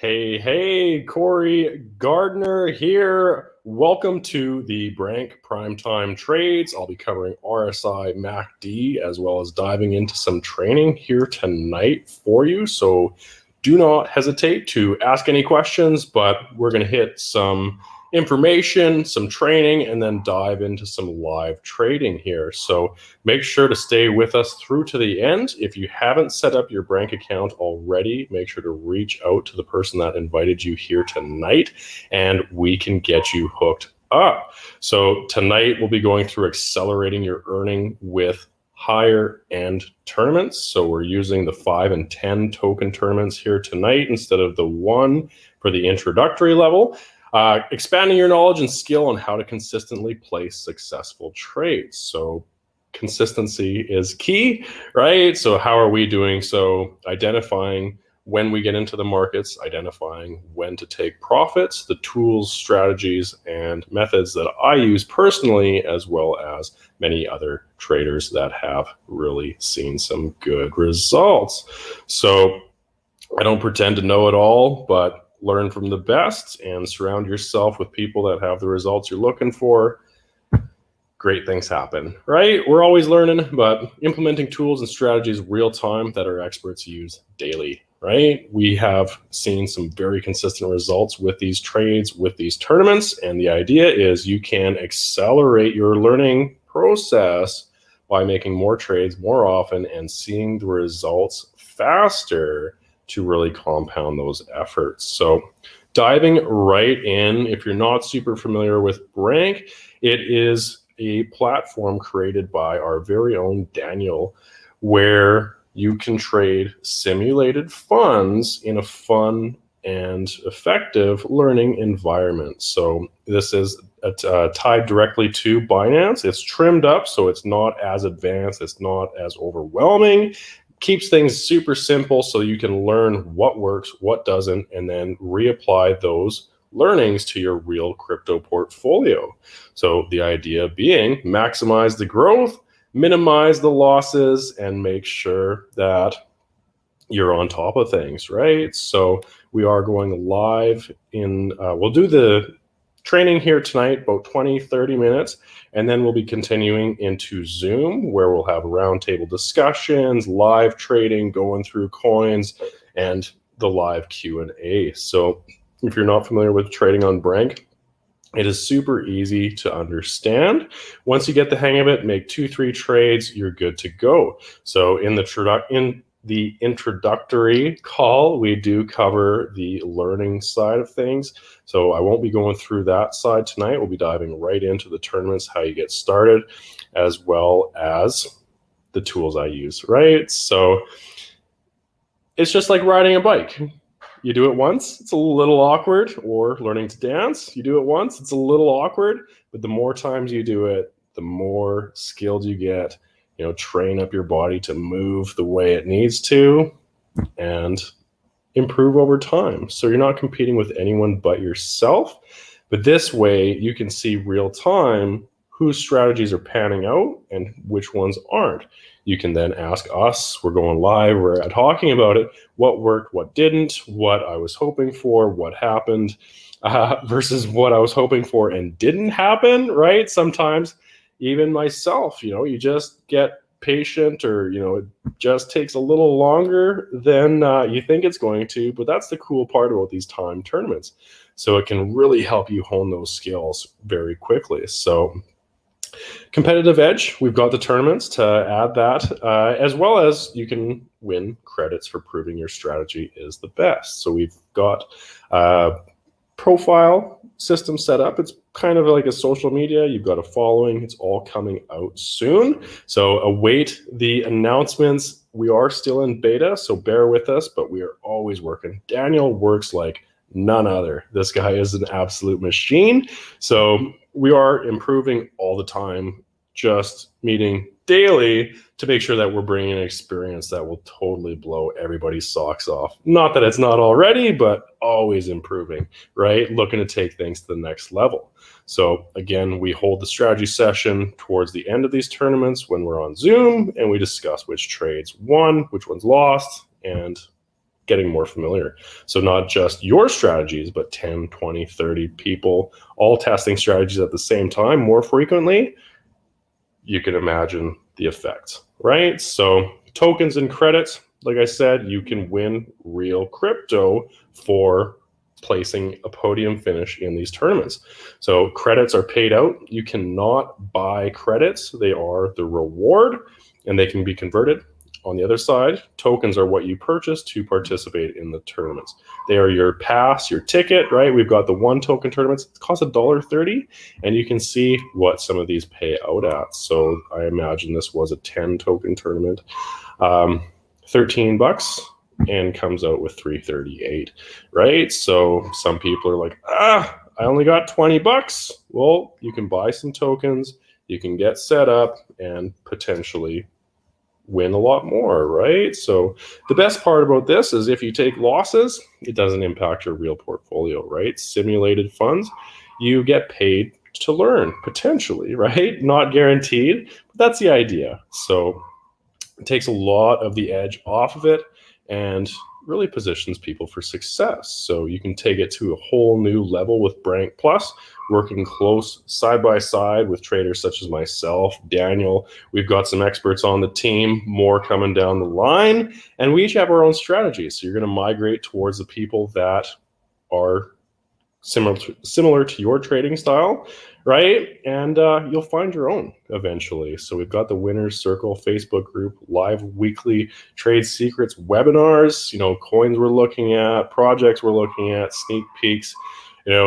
Hey, Corey Gardner here. Welcome to the Brank Primetime Trades. I'll be covering RSI MACD as well as diving into some training here tonight for you. So do not hesitate to ask any questions, but we're going to hit some information, some training, and then dive into some live trading here. So make sure to stay with us through to the end. If you haven't set up your Brank account already, make sure to reach out to the person that invited you here tonight, and we can get you hooked up. So tonight we'll be going through accelerating your earning with higher end tournaments. So we're using the 5 and 10 token tournaments here tonight instead of the 1 for the introductory level. Expanding your knowledge and skill on how to consistently place successful trades. So consistency is key, right? So how are we doing? So identifying when we get into the markets, identifying when to take profits, the tools, strategies, and methods that I use personally, as well as many other traders that have really seen some good results. So I don't pretend to know it all, but learn from the best and surround yourself with people that have the results you're looking for. Great things happen, right? We're always learning, but implementing tools and strategies real time that our experts use daily, right? We have seen some very consistent results with these trades, with these tournaments. And the idea is you can accelerate your learning process by making more trades more often and seeing the results faster to really compound those efforts. So diving right in, if you're not super familiar with Brank, it is a platform created by our very own Daniel, where you can trade simulated funds in a fun and effective learning environment. So this is tied directly to Binance. It's trimmed up, so it's not as advanced, it's not as overwhelming. Keeps things super simple so you can learn what works, what doesn't, and then reapply those learnings to your real crypto portfolio. So the idea being maximize the growth, minimize the losses, and make sure that you're on top of things, right? So we are going live in, we'll do the training here tonight, about 20-30 minutes, and then we'll be continuing into Zoom, where we'll have roundtable discussions, live trading, going through coins, and the live Q&A. So if you're not familiar with trading on Brank, it is super easy to understand. Once you get the hang of it, make 2-3 trades, you're good to go. So in the introductory call, we do cover the learning side of things. So I won't be going through that side tonight. We'll be diving right into the tournaments, how you get started, as well as the tools I use, right? So it's just like riding a bike. You do it once, it's a little awkward, or learning to dance. You do it once, it's a little awkward, but the more times you do it, the more skilled you get. You know, train up your body to move the way it needs to and improve over time. So you're not competing with anyone but yourself. But this way you can see real time whose strategies are panning out and which ones aren't. You can then ask us, we're going live, we're talking about it, what worked, what didn't, what I was hoping for, what happened, versus what I was hoping for and didn't happen, right? Sometimes even myself, you just get patient, or, it just takes a little longer than you think it's going to. But that's the cool part about these time tournaments. So it can really help you hone those skills very quickly. So competitive edge, we've got the tournaments to add that, as well as you can win credits for proving your strategy is the best. So we've got profile system set up. It's kind of like a social media. You've got a following. It's all coming out soon. So await the announcements. We are still in beta, so bear with us, but we are always working. Daniel works like none other. This guy is an absolute machine. So we are improving all the time, just meeting daily to make sure that we're bringing an experience that will totally blow everybody's socks off. Not that it's not already, but always improving, right? Looking to take things to the next level. So again, we hold the strategy session towards the end of these tournaments when we're on Zoom, and we discuss which trades won, which ones lost, and getting more familiar. So not just your strategies, but 10, 20, 30 people all testing strategies at the same time more frequently. You can imagine the effects, right? So tokens and credits, like I said, you can win real crypto for placing a podium finish in these tournaments. So credits are paid out. You cannot buy credits. They are the reward, and they can be converted. On the other side, tokens are what you purchase to participate in the tournaments. They are your pass, your ticket, right? We've got the 1 token tournaments. It costs $1.30, and you can see what some of these pay out at. So I imagine this was a 10 token tournament, $13, and comes out with $338, right? So some people are like, I only got $20. Well, you can buy some tokens, you can get set up, and potentially win a lot more, right? So the best part about this is if you take losses, it doesn't impact your real portfolio, right? Simulated funds, you get paid to learn, potentially, right? Not guaranteed, but that's the idea. So it takes a lot of the edge off of it and really positions people for success. So you can take it to a whole new level with Brank Plus, working close side by side with traders such as myself, Daniel. We've got some experts on the team, more coming down the line, and we each have our own strategies. So you're going to migrate towards the people that are similar to your trading style, right? And you'll find your own eventually. So we've got the Winners Circle Facebook group, live weekly trade secrets webinars, coins we're looking at, projects we're looking at, sneak peeks,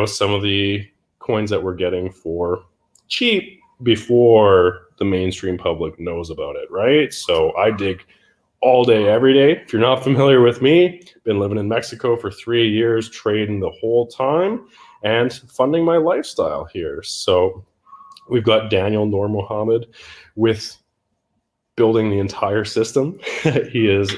some of the coins that we're getting for cheap before the mainstream public knows about it, right? So I dig all day, every day. If you're not familiar with me, been living in Mexico for 3 years, trading the whole time and funding my lifestyle here. So we've got Daniel Nur Mohammed with building the entire system. He is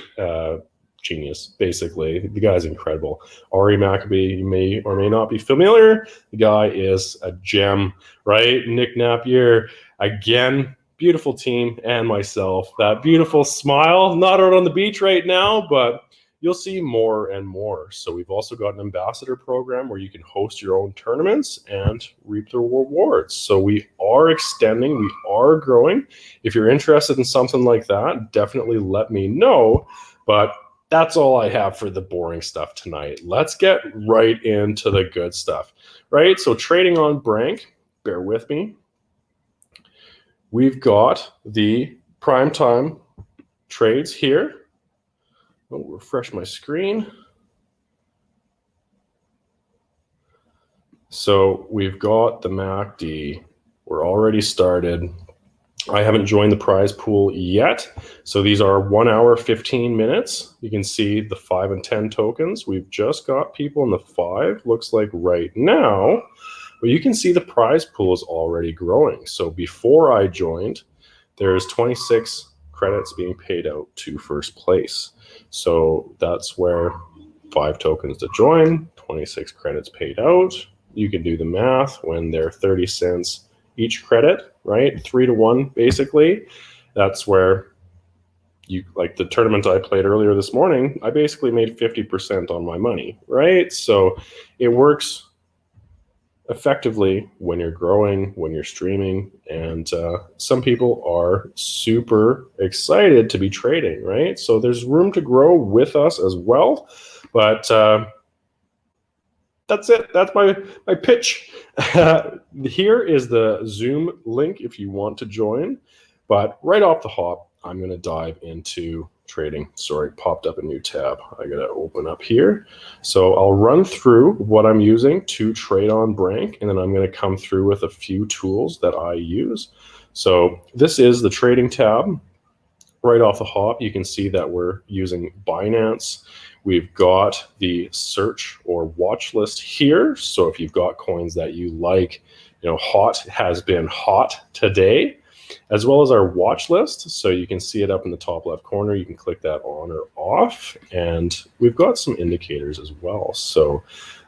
genius, basically. The guy's incredible. Rsi MACD, you may or may not be familiar. The guy is a gem, right? Nick Napier, again, beautiful team, and myself. That beautiful smile, not out on the beach right now, but you'll see more and more. So we've also got an ambassador program where you can host your own tournaments and reap the rewards. So we are extending, we are growing. If you're interested in something like that, definitely let me know. But that's all I have for the boring stuff tonight. Let's get right into the good stuff, right? So trading on Brank, bear with me. We've got the primetime trades here. I'll refresh my screen. So we've got the MACD. We're already started. I haven't joined the prize pool yet. So these are 1 hour, 15 minutes. You can see the 5 and 10 tokens. We've just got people in the 5, looks like right now. But you can see the prize pool is already growing. So before I joined, there's 26 credits being paid out to first place. So that's where 5 tokens to join, 26 credits paid out. You can do the math when they're 30 cents each credit, right? 3 to 1, basically. That's where you, like the tournament I played earlier this morning, I basically made 50% on my money, right? So it works effectively when you're growing, when you're streaming, and some people are super excited to be trading, right? So there's room to grow with us as well, but that's it. That's my pitch. Here is the Zoom link if you want to join, but right off the hop, I'm going to dive into trading. Sorry, popped up a new tab. I got to open up here. So I'll run through what I'm using to trade on Brank, and then I'm going to come through with a few tools that I use. So this is the trading tab. Right off the hop, you can see that we're using Binance. We've got the search or watch list here. So if you've got coins that you like, hot has been hot today, as well as our watch list. So you can see it up in the top left corner. You can click that on or off. And we've got some indicators as well. So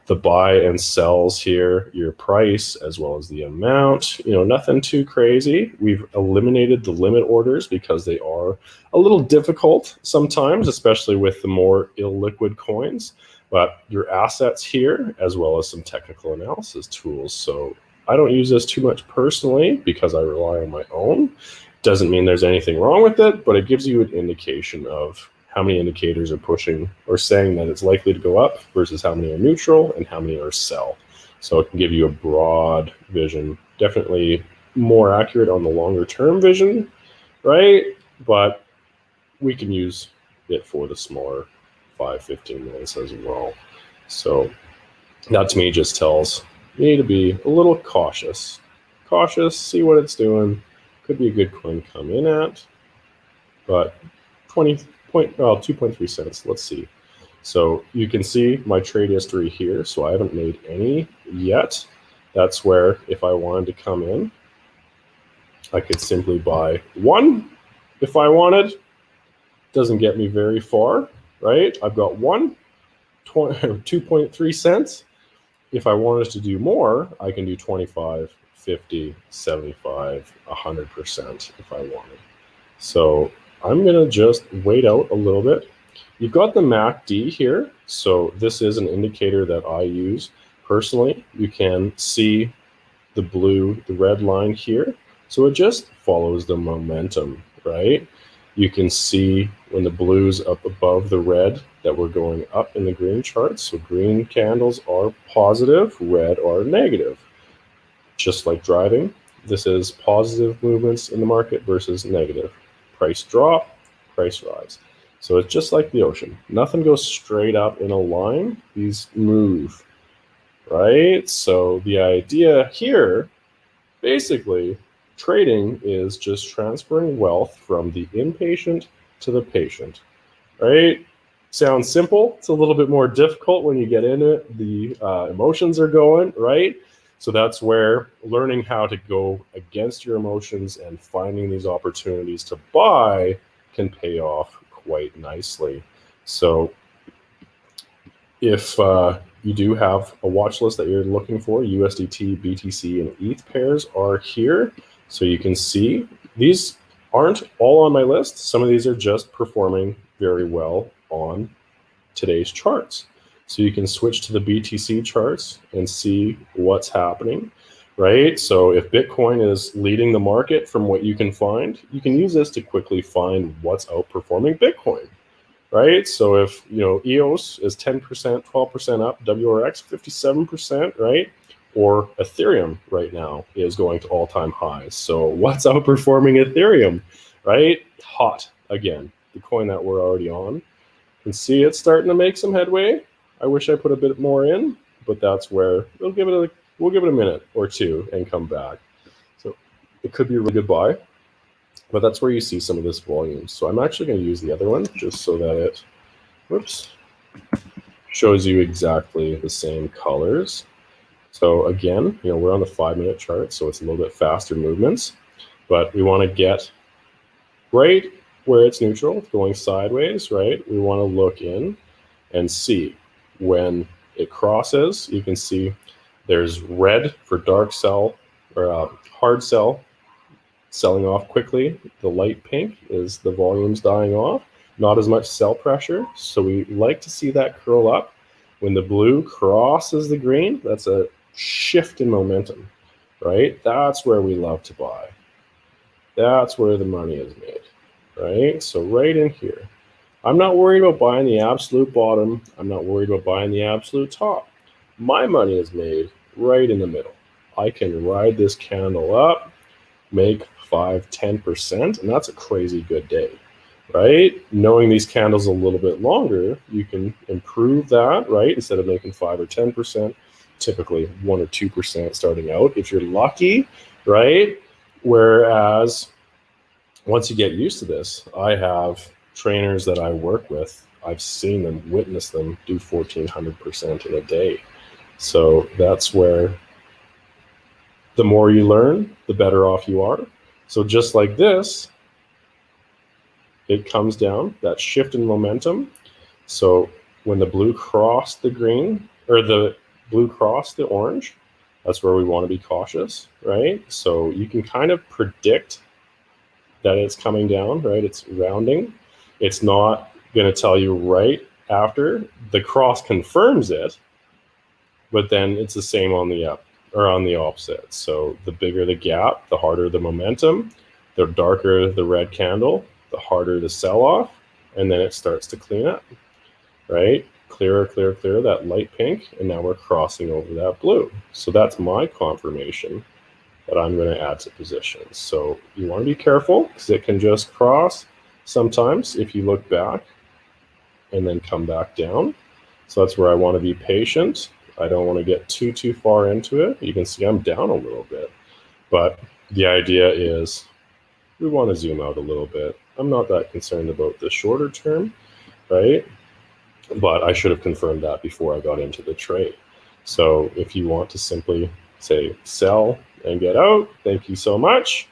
the buy and sells here, your price as well as the amount, nothing too crazy. We've eliminated the limit orders because they are a little difficult sometimes, especially with the more illiquid coins. But your assets here, as well as some technical analysis tools. So I don't use this too much personally because I rely on my own. Doesn't mean there's anything wrong with it, but it gives you an indication of how many indicators are pushing or saying that it's likely to go up versus how many are neutral and how many are sell. So it can give you a broad vision, definitely more accurate on the longer term vision, right? But we can use it for the smaller 5-15 minutes as well. So that to me just tells you need to be a little cautious, see what it's doing. Could be a good coin to come in at, but 2.3 cents. Let's see. So you can see my trade history here. So I haven't made any yet. That's where if I wanted to come in, I could simply buy one if I wanted. Doesn't get me very far, right? I've got 2.3 cents. If I wanted to do more, I can do 25, 50, 75, 100% if I wanted. So I'm going to just wait out a little bit. You've got the MACD here. So this is an indicator that I use personally. You can see the red line here. So it just follows the momentum, right? You can see when the blue's up above the red that we're going up in the green chart. So green candles are positive, red are negative. Just like driving, this is positive movements in the market versus negative. Price drop, price rise. So it's just like the ocean. Nothing goes straight up in a line. These move, right? So the idea here, basically, trading is just transferring wealth from the impatient to the patient, right? Sounds simple. It's a little bit more difficult when you get in it. The emotions are going, right? So that's where learning how to go against your emotions and finding these opportunities to buy can pay off quite nicely. So if you do have a watch list that you're looking for, USDT, BTC, and ETH pairs are here. So you can see these aren't all on my list. Some of these are just performing very well on today's charts. So you can switch to the BTC charts and see what's happening, right? So if Bitcoin is leading the market from what you can find, you can use this to quickly find what's outperforming Bitcoin, right? So if, EOS is 10%, 12% up, WRX 57%, right? Or Ethereum right now is going to all-time highs. So what's outperforming Ethereum, right? Hot again, the coin that we're already on. You can see it's starting to make some headway. I wish I put a bit more in, but that's where we'll give it a minute or two and come back. So it could be a really good buy, but that's where you see some of this volume. So I'm actually going to use the other one just so that it, shows you exactly the same colors. So again, we're on the 5-minute chart, so it's a little bit faster movements, but we want to get right where it's neutral, going sideways, right? We want to look in and see when it crosses. You can see there's red for dark sell or hard sell, selling off quickly. The light pink is the volumes dying off, not as much sell pressure. So we like to see that curl up. When the blue crosses the green, that's a shift in momentum, right? That's where we love to buy. That's where the money is made, right? So right in here. I'm not worried about buying the absolute bottom. I'm not worried about buying the absolute top. My money is made right in the middle. I can ride this candle up, make 5-10%, and that's a crazy good day, right? Knowing these candles a little bit longer, you can improve that, right? Instead of making 5 or 10%, typically 1 or 2% starting out, if you're lucky, right? Whereas once you get used to this, I have trainers that I work with, I've seen them, witnessed them do 1,400% in a day. So that's where the more you learn, the better off you are. So just like this, it comes down, that shift in momentum. So when the blue crossed the green, or the blue cross the orange, that's where we want to be cautious, right? So you can kind of predict that it's coming down, right? It's rounding. It's not going to tell you right after. The cross confirms it, but then it's the same on the up or on the opposite. So the bigger the gap, the harder the momentum, the darker the red candle, the harder the sell-off, and then it starts to clean up, right? Clearer, clearer, clearer, that light pink, and now we're crossing over that blue. So that's my confirmation that I'm going to add to positions. So you want to be careful because it can just cross sometimes if you look back and then come back down. So that's where I want to be patient. I don't want to get too far into it. You can see I'm down a little bit, but the idea is we want to zoom out a little bit. I'm not that concerned about the shorter term, right? But I should have confirmed that before I got into the trade. So if you want to simply say sell and get out, thank you so much,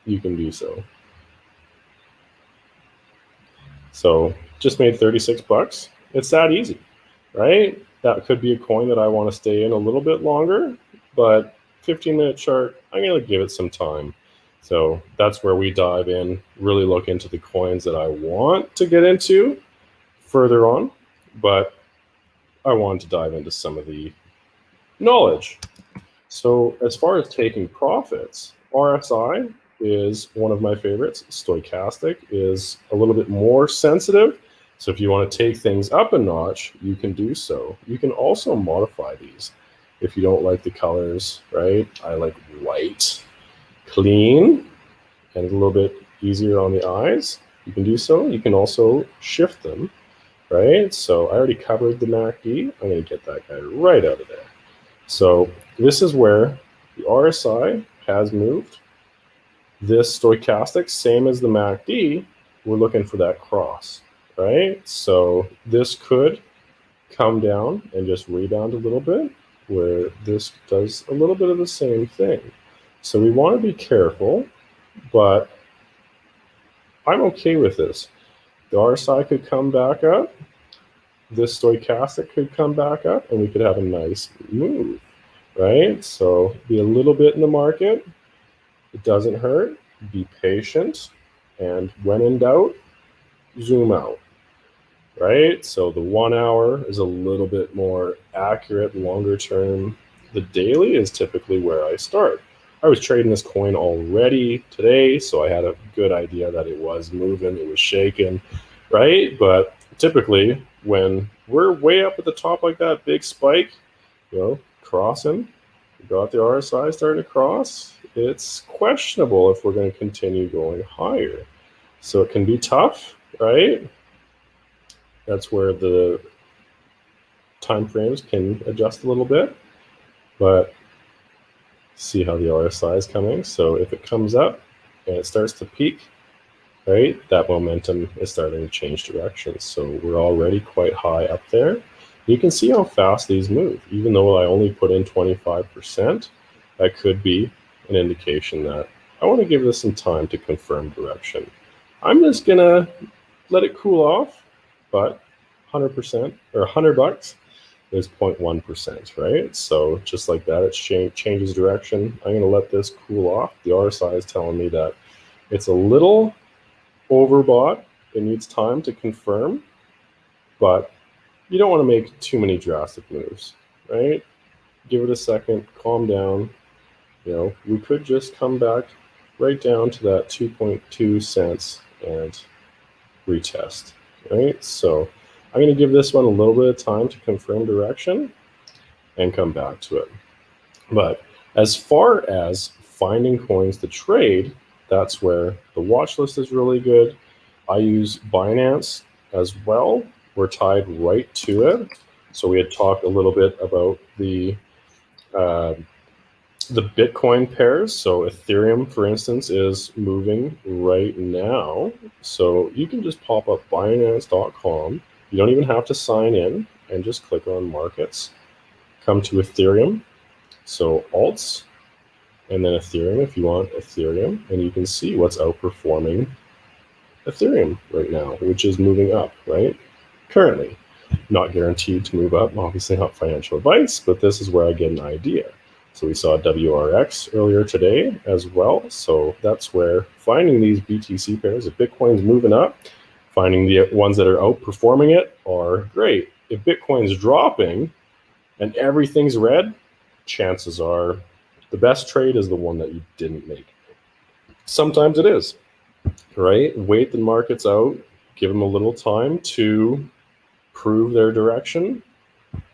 you can do so. So just made 36 bucks. It's that easy, right? That could be a coin that I want to stay in a little bit longer, but 15-minute chart, I'm going to give it some time. So that's where we dive in, really look into the coins that I want to get into further on, but I want to dive into some of the knowledge. So as far as taking profits, RSI is one of my favorites. Stochastic is a little bit more sensitive. So if you want to take things up a notch, you can do so. You can also modify these if you don't like the colors, right? I like white, clean, and a little bit easier on the eyes. You can do so. You can also shift them, right? So I already covered the MACD. I'm going to get that guy right out of there. So this is where the RSI has moved. This stochastic, same as the MACD, we're looking for that cross, right? So this could come down and just rebound a little bit, where this does a little bit of the same thing. So we want to be careful, but I'm okay with this. The RSI could come back up. This stochastic could come back up, and we could have a nice move, right? So be a little bit in the market. It doesn't hurt. Be patient. And when in doubt, zoom out, right? So the 1 hour is a little bit more accurate, longer term. The daily is typically where I start. I was trading this coin already today, so I had a good idea that it was moving, it was shaking, right? But typically when we're way up at the top like that, big spike, you know, crossing, we got the RSI starting to cross, it's questionable if we're going to continue going higher. So it can be tough, right? That's where the time frames can adjust a little bit, but see how the RSI is coming. So if it comes up and it starts to peak, right, that momentum is starting to change direction. So we're already quite high up there. You can see how fast these move. Even though I only put in 25%, that could be an indication that I want to give this some time to confirm direction. I'm just gonna let it cool off, but 100% or 100 bucks is 0.1%, right? So just like that, it changes direction. I'm gonna let this cool off. The RSI is telling me that it's a little overbought. It needs time to confirm, but you don't want to make too many drastic moves, right? Give it a second, calm down. You know, we could just come back right down to that 2.2 cents and retest, right? So I'm going to give this one a little bit of time to confirm direction and come back to it. But as far as finding coins to trade, that's where the watch list is really good. I use Binance as well. We're tied right to it. So we had talked a little bit about the Bitcoin pairs. So Ethereum, for instance, is moving right now. So you can just pop up Binance.com. You don't even have to sign in, and just click on markets. Come to Ethereum. So alts, and then Ethereum if you want Ethereum, and you can see what's outperforming Ethereum right now, which is moving up, right? Currently. Not guaranteed to move up, obviously not financial advice, but this is where I get an idea. So we saw WRX earlier today as well. So that's where finding these BTC pairs, if Bitcoin's moving up, finding the ones that are outperforming it are great. If Bitcoin's dropping and everything's red, chances are the best trade is the one that you didn't make. Sometimes it is, right? Wait the markets out, give them a little time to prove their direction,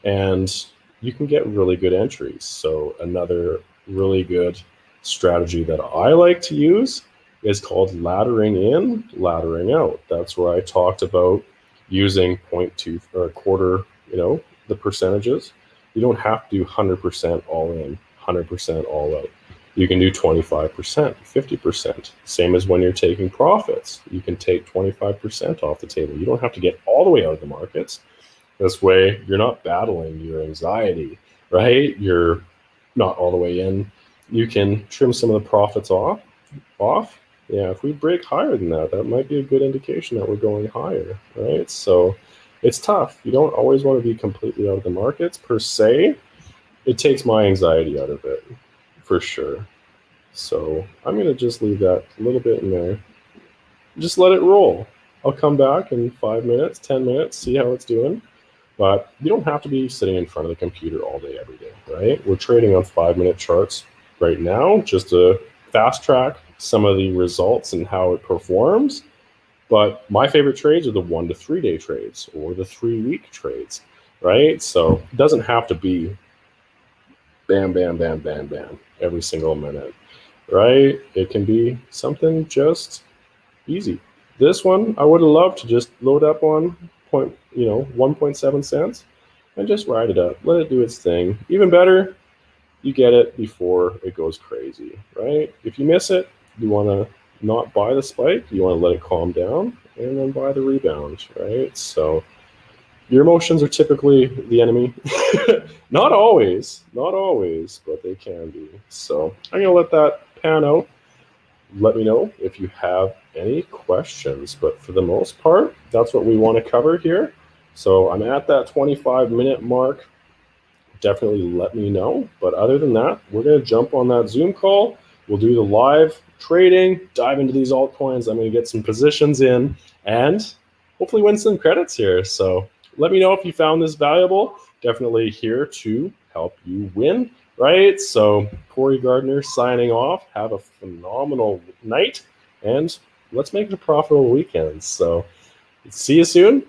and you can get really good entries. So another really good strategy that I like to use is called laddering in, laddering out. That's where I talked about using 0.2 or a quarter, the percentages. You don't have to do 100% all in, 100% all out. You can do 25%, 50%. Same as when you're taking profits. You can take 25% off the table. You don't have to get all the way out of the markets. This way, you're not battling your anxiety, right? You're not all the way in. You can trim some of the profits off. Yeah, if we break higher than that, that might be a good indication that we're going higher, right? So it's tough. You don't always want to be completely out of the markets per se. It takes my anxiety out of it, for sure. So I'm going to just leave that a little bit in there. Just let it roll. I'll come back in 5 minutes, 10 minutes, see how it's doing. But you don't have to be sitting in front of the computer all day, every day, right? We're trading on 5-minute charts right now, just to fast track some of the results and how it performs. But my favorite trades are the 1 to 3 day trades or the 3-week trades, right? So it doesn't have to be bam, bam, bam, bam, bam every single minute, right? It can be something just easy. This one, I would have loved to just load up on 1.7 cents and just ride it up. Let it do its thing. Even better, you get it before it goes crazy, right? If you miss it, you want to not buy the spike. You want to let it calm down and then buy the rebound, right? So your emotions are typically the enemy. Not always, but they can be. So I'm going to let that pan out. Let me know if you have any questions, but for the most part, that's what we want to cover here. So I'm at that 25-minute mark. Definitely let me know. But other than that, we're going to jump on that Zoom call. We'll do the live trading, dive into these altcoins. I'm going to get some positions in and hopefully win some credits here. So let me know if you found this valuable. Definitely here to help you win, right? So Corey Gardner signing off. Have a phenomenal night and let's make it a profitable weekend. So see you soon.